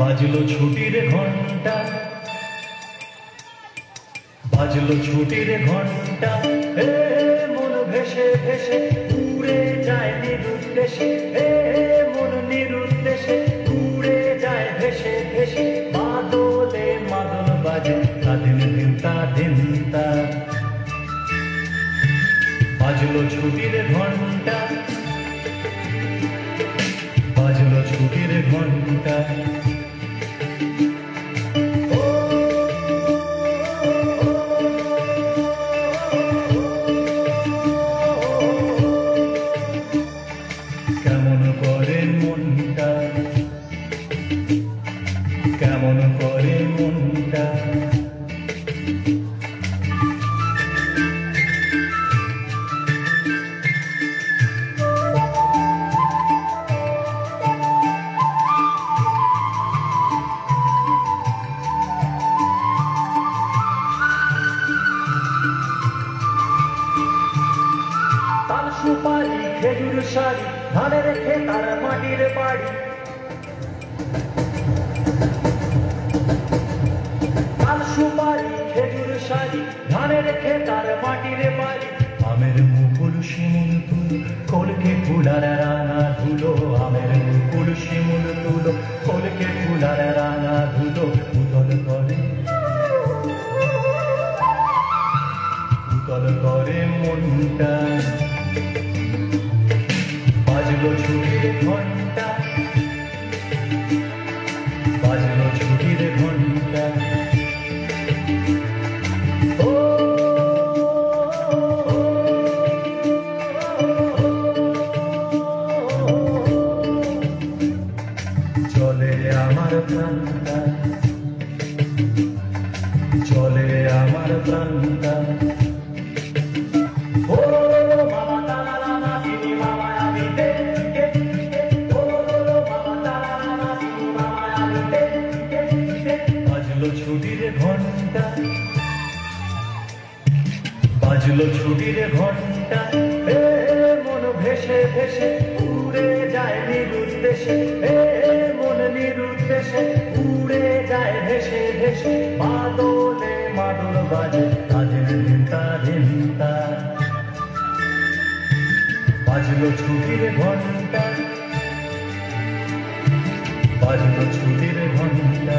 বাজলো ছুটির ঘন্টা, বাজলো ছুটির ঘন্টা। মন ভেসে ভেসে উড়ে যায় নিরুদ্দেশে, মন নিরুদ্দেশে উড়ে যায় ভেসে ভেসে। মাদলে মাদল বাজে তাদিন দিনতা দিনতা। বাজলো ছুটির ঘন্টা, বাজলো ছুটির ঘন্টা। কেমন করে মনটা, কেমন করে মনটা। তাল সুপারি খেজুর শাড়ি ধানের খেতার মাটির বাড়ি। তাল সুপারি খেজুর শাড়ি ধানের খেতার মাটির বাড়ি। আমের মুকুল শিমুল তুলো কলকে ফুলার রাঙা ধুলো। আমের মুকুল শিমুল তুলো কলকে ফুলার রাঙা ধুলো। উতল করে, উতল করে মনটা। বাজলো ছুটির ঘন্টা, বাজলো ছুটির ঘন্টা। ও চলে আমার প্রাণটা, চলে আমার প্রাণটা। বাজলো ছুটির ঘন্টা, বাজলো ছুটির ঘন্টা। মন ভেসে ভেসে উড়ে যায় নিরুদ্দেশে, মন নিরুদ্দেশে উড়ে যায় ভেসে ভেসে। মাদলে মাদল বাজে তাদের দিনতা দিনতা। বাজলো ছুটির ঘন্টা, বাজলো ছুটির ঘন্টা।